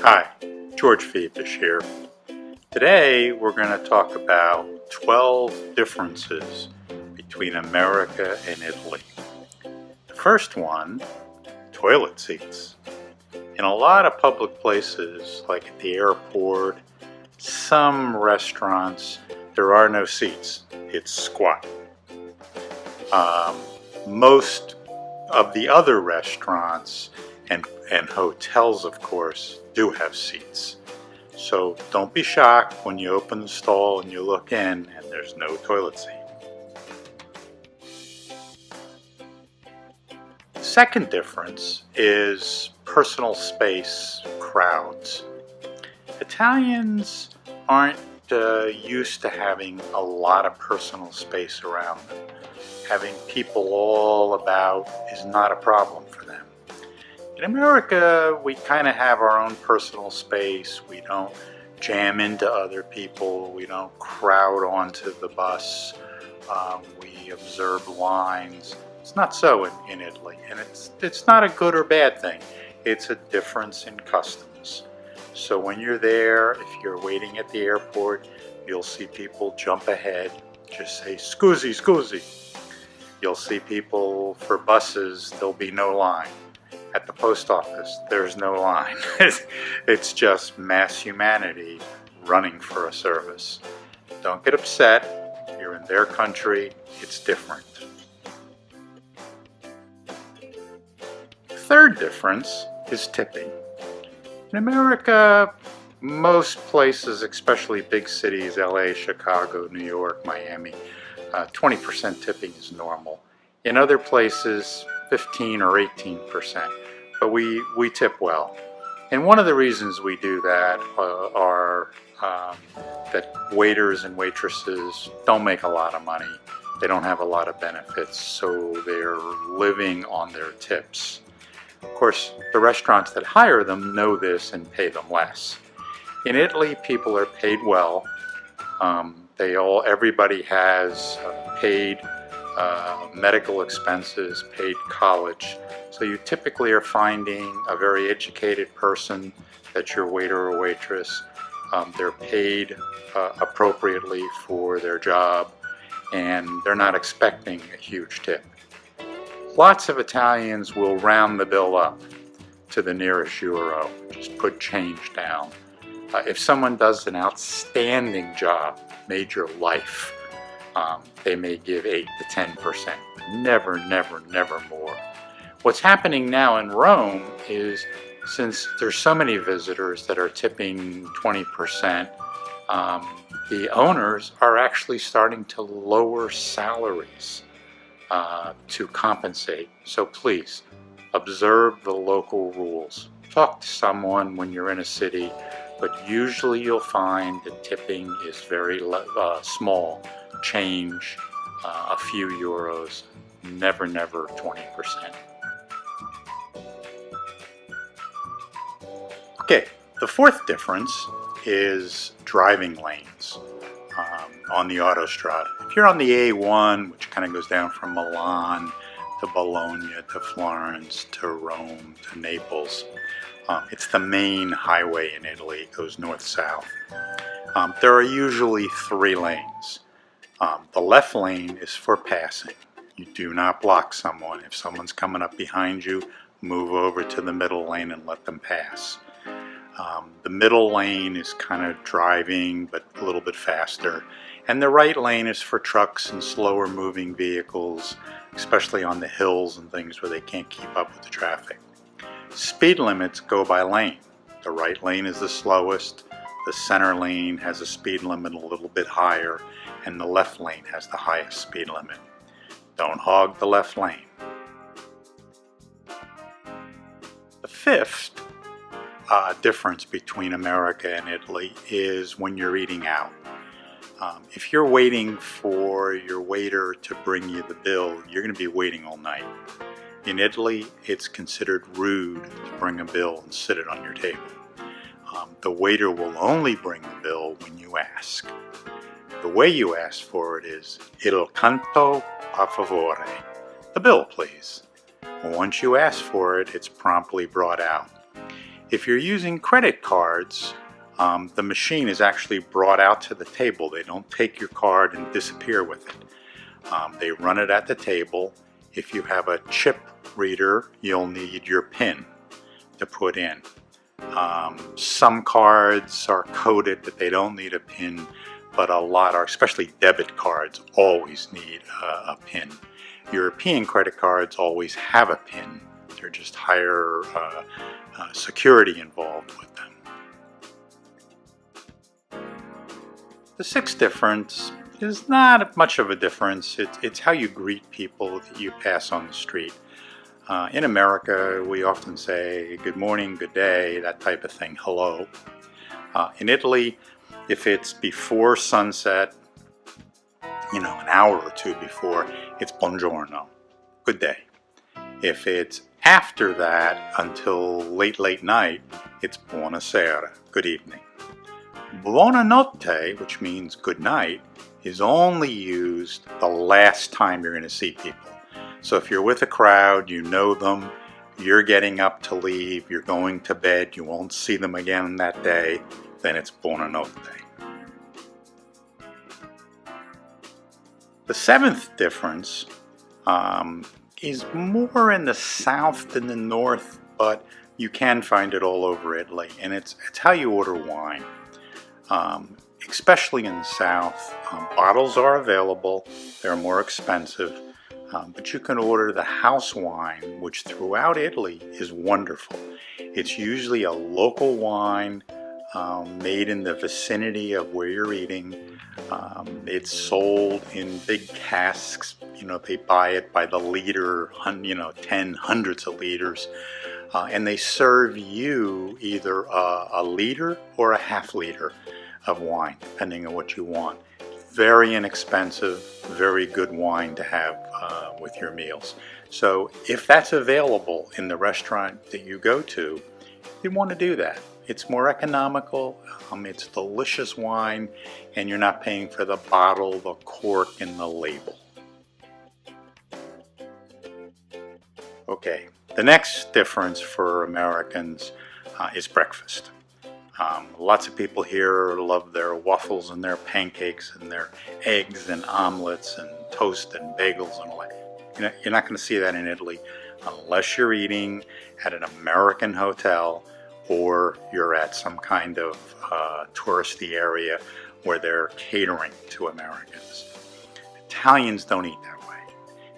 Hi, George Febish here. Today we're going to talk about 12 differences between America and Italy. The first one, toilet seats. In a lot of public places, like at the airport, some restaurants, there are no seats. It's squat. Most of the other restaurants and hotels, of course, do have seats. So don't be shocked when you open the stall and you look in and there's no toilet seat. The second difference is personal space crowds. Italians aren't used to having a lot of personal space around them. Having people all about is not a problem for them. In America, we kind of have our own personal space. We don't jam into other people. We don't crowd onto the bus. We observe lines. It's not so in Italy, and it's not a good or bad thing. It's a difference in customs. So when you're there, if you're waiting at the airport, you'll see people jump ahead, just say, "Scusi, scusi." You'll see people for buses, there'll be no line. At the post office, there's no line. It's just mass humanity running for a service. Don't get upset. You're in their country. It's different. The third difference is tipping. In America, most places, especially big cities, LA, Chicago, New York, Miami, 20% tipping is normal. In other places, 15 or 18%, but we tip well. And one of the reasons we do that are that waiters and waitresses don't make a lot of money. They don't have a lot of benefits, so they're living on their tips. Of course, the restaurants that hire them know this and pay them less. In Italy, people are paid well. Everybody has paid medical expenses, paid college. So you typically are finding a very educated person that's your waiter or waitress. They're paid appropriately for their job, and they're not expecting a huge tip. Lots of Italians will round the bill up to the nearest euro, just put change down. If someone does an outstanding job, made your life, they may give 8 to 10%. Never, never, never more. What's happening now in Rome is, since there's so many visitors that are tipping 20%, the owners are actually starting to lower salaries to compensate. So please, observe the local rules. Talk to someone when you're in a city, but usually you'll find that tipping is very small, change, a few euros, never 20%. Okay, the fourth difference is driving lanes on the autostrada. If you're on the A1, which kind of goes down from Milan to Bologna to Florence to Rome to Naples, it's the main highway in Italy. It goes north-south. There are usually 3 lanes. The left lane is for passing. You do not block someone. If someone's coming up behind you, move over to the middle lane and let them pass. The middle lane is kind of driving, but a little bit faster. And the right lane is for trucks and slower moving vehicles, especially on the hills and things where they can't keep up with the traffic. Speed limits go by lane. The right lane is the slowest, the center lane has a speed limit a little bit higher, and the left lane has the highest speed limit. Don't hog the left lane. The fifth difference between America and Italy is when you're eating out. If you're waiting for your waiter to bring you the bill, you're going to be waiting all night. In Italy, it's considered rude to bring a bill and sit it on your table. The waiter will only bring the bill when you ask. The way you ask for it is, "Il conto a favore." The bill, please. Once you ask for it, it's promptly brought out. If you're using credit cards, the machine is actually brought out to the table. They don't take your card and disappear with it. They run it at the table. If you have a chip reader, you'll need your PIN to put in. Some cards are coded that they don't need a PIN, but a lot are, especially debit cards, always need a PIN. European credit cards always have a PIN. They're just higher security involved with them. The sixth difference is not much of a difference. It's how you greet people that you pass on the street. In America, we often say good morning, good day, that type of thing, hello. In Italy, if it's before sunset, an hour or two before, it's buongiorno, good day. If it's after that until late night, it's buonasera, good evening. Buonanotte, which means good night, is only used the last time you're going to see people. So if you're with a crowd, you know them, you're getting up to leave, you're going to bed, you won't see them again that day, then it's buonanotte. The seventh difference is more in the south than the north, but you can find it all over Italy, and it's how you order wine. Especially in the south, bottles are available, they're more expensive, but you can order the house wine, which throughout Italy is wonderful. It's usually a local wine made in the vicinity of where you're eating. It's sold in big casks. They buy it by the liter, 10 hundreds of liters, and they serve you either a liter or a half liter of wine, depending on what you want. Very inexpensive, very good wine to have with your meals. So if that's available in the restaurant that you go to, you want to do that. It's more economical, it's delicious wine, and you're not paying for the bottle, the cork, and the label. Okay, the next difference for Americans is breakfast. Lots of people here love their waffles and their pancakes and their eggs and omelets and toast and bagels and all that. You're not going to see that in Italy unless you're eating at an American hotel or you're at some kind of touristy area where they're catering to Americans. Italians don't eat that way.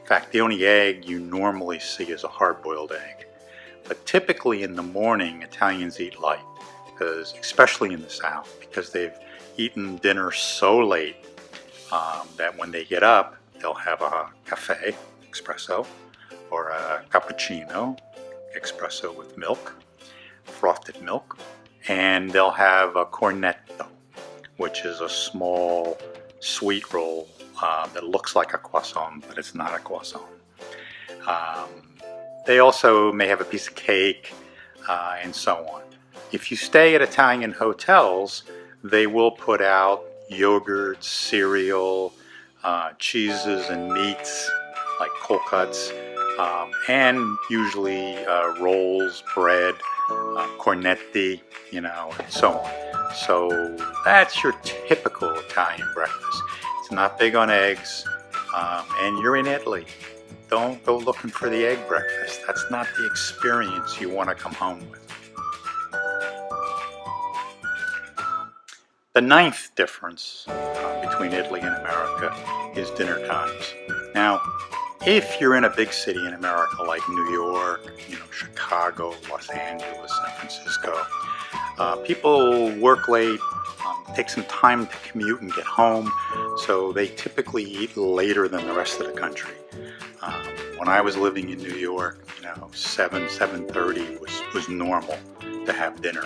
In fact, the only egg you normally see is a hard-boiled egg. But typically in the morning, Italians eat light, because especially in the South, because they've eaten dinner so late that when they get up, they'll have a cafe, espresso, or a cappuccino, espresso with milk, frothed milk, and they'll have a cornetto, which is a small sweet roll that looks like a croissant, but it's not a croissant. They also may have a piece of cake and so on. If you stay at Italian hotels, they will put out yogurt, cereal, cheeses and meats like cold cuts, and usually rolls, bread, cornetti, and so on. So that's your typical Italian breakfast. It's not big on eggs, and you're in Italy. Don't go looking for the egg breakfast. That's not the experience you want to come home with. The ninth difference between Italy and America is dinner times. Now, if you're in a big city in America like New York, Chicago, Los Angeles, San Francisco, people work late, take some time to commute and get home, so they typically eat later than the rest of the country. When I was living in New York, 7:30 was normal to have dinner.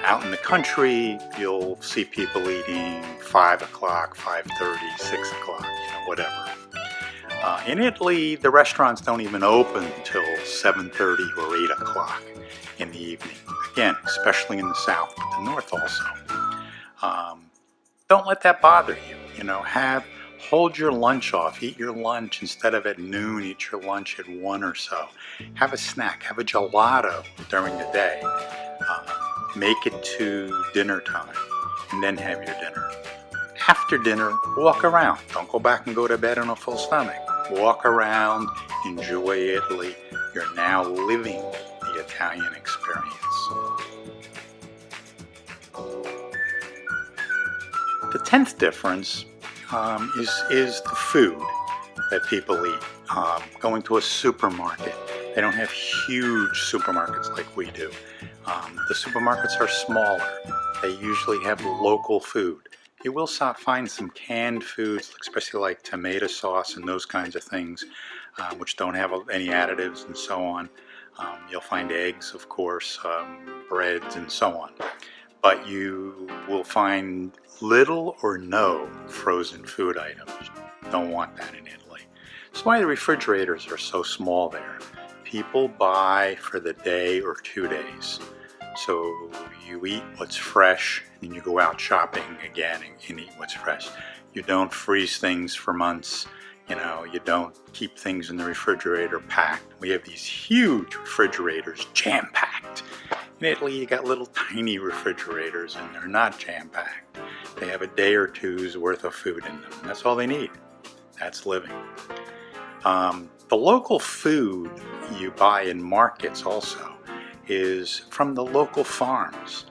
Out in the country, you'll see people eating 5 o'clock, 5:30, 6 o'clock, whatever. In Italy, the restaurants don't even open until 7:30 or 8 o'clock in the evening. Again, especially in the South, but the North also. Don't let that bother you. Have hold your lunch off. Eat your lunch instead of at noon. Eat your lunch at 1 or so. Have a snack. Have a gelato during the day. Make it to dinner time and then have your dinner. After dinner, walk around. Don't go back and go to bed on a full stomach. Walk around, enjoy Italy. You're now living the Italian experience. The 10th difference is the food that people eat. Going to a supermarket. They don't have huge supermarkets like we do. The supermarkets are smaller. They usually have local food. You will find some canned foods, especially like tomato sauce and those kinds of things, which don't have any additives and so on. You'll find eggs, of course, breads and so on. But you will find little or no frozen food items. Don't want that in Italy. That's why the refrigerators are so small there. People buy for the day or 2 days. So you eat what's fresh and you go out shopping again and eat what's fresh. You don't freeze things for months. You don't keep things in the refrigerator packed. We have these huge refrigerators jam-packed. In Italy, you got little tiny refrigerators and they're not jam-packed. They have a day or two's worth of food in them. That's all they need. That's living. The local food you buy in markets also is from the local farms.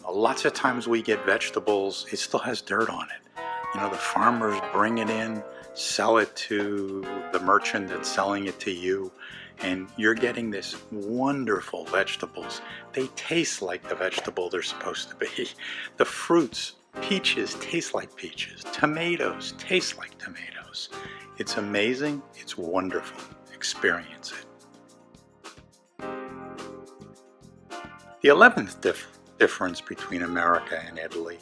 Lots of times we get vegetables, it still has dirt on it. The farmers bring it in, sell it to the merchant that's selling it to you, and you're getting this wonderful vegetables. They taste like the vegetable they're supposed to be. The fruits, peaches taste like peaches. Tomatoes taste like tomatoes. It's amazing. It's wonderful. Experience it. The 11th difference between America and Italy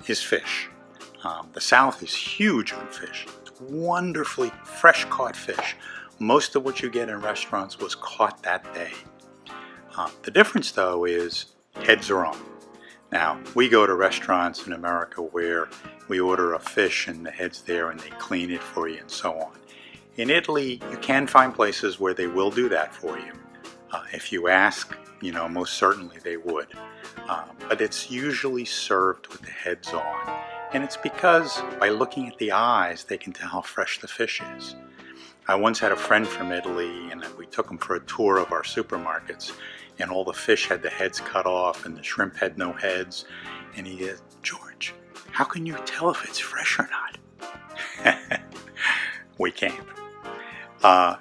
is fish. The South is huge on fish. It's wonderfully fresh caught fish. Most of what you get in restaurants was caught that day. The difference, though, is heads are on. Now, we go to restaurants in America where we order a fish and the head's there and they clean it for you and so on. In Italy, you can find places where they will do that for you. If you ask, most certainly they would. But it's usually served with the heads on. And it's because by looking at the eyes, they can tell how fresh the fish is. I once had a friend from Italy and we took him for a tour of our supermarkets, and all the fish had the heads cut off and the shrimp had no heads. And he said, "George, how can you tell if it's fresh or not?" We can't.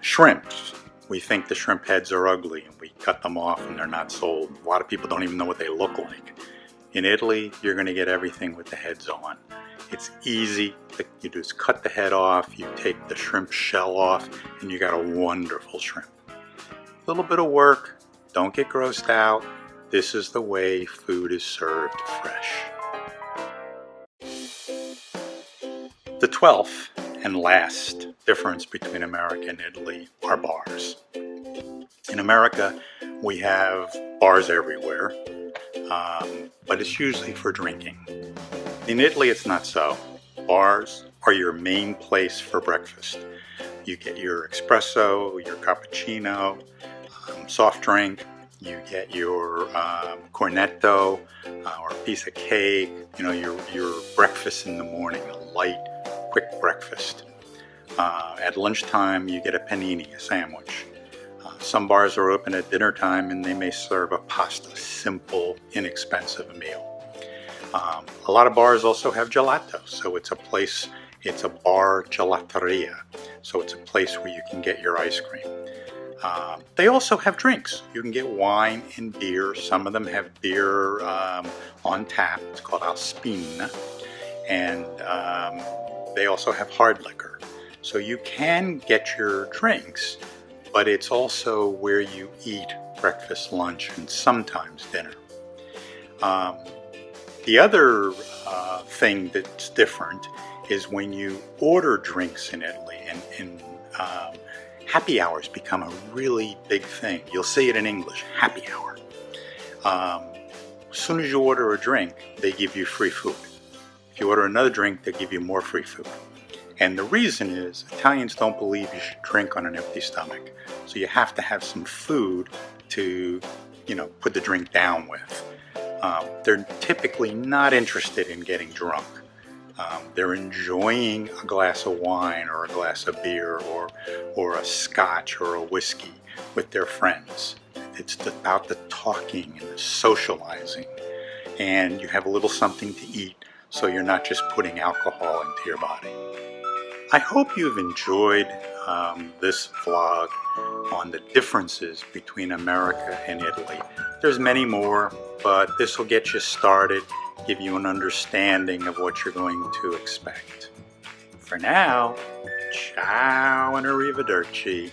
Shrimps. We think the shrimp heads are ugly and we cut them off and they're not sold. A lot of people don't even know what they look like. In Italy, you're going to get everything with the heads on. It's easy. You just cut the head off, you take the shrimp shell off, and you got a wonderful shrimp. A little bit of work. Don't get grossed out. This is the way food is served fresh. The 12th and last difference between America and Italy are bars. In America, we have bars everywhere, but it's usually for drinking. In Italy, it's not so. Bars are your main place for breakfast. You get your espresso, your cappuccino, soft drink. You get your cornetto or a piece of cake. Your breakfast in the morning, a light, quick breakfast. At lunchtime, you get a panini, a sandwich. Some bars are open at dinner time and they may serve a pasta, simple, inexpensive meal. A lot of bars also have gelato, so it's a bar gelateria, so it's a place where you can get your ice cream. They also have drinks. You can get wine and beer. Some of them have beer on tap. It's called Alspina. And they also have hard liquor. So you can get your drinks, but it's also where you eat breakfast, lunch, and sometimes dinner. The other thing that's different is when you order drinks in Italy, and happy hours become a really big thing. You'll see it in English, happy hour. As soon as you order a drink, they give you free food. If you order another drink, they give you more free food. And the reason is Italians don't believe you should drink on an empty stomach. So you have to have some food to, put the drink down with. They're typically not interested in getting drunk. They're enjoying a glass of wine or a glass of beer or a scotch or a whiskey with their friends. It's about the talking and the socializing. And you have a little something to eat so you're not just putting alcohol into your body. I hope you've enjoyed this vlog on the differences between America and Italy. There's many more, but this will get you started, give you an understanding of what you're going to expect. For now, ciao and arrivederci.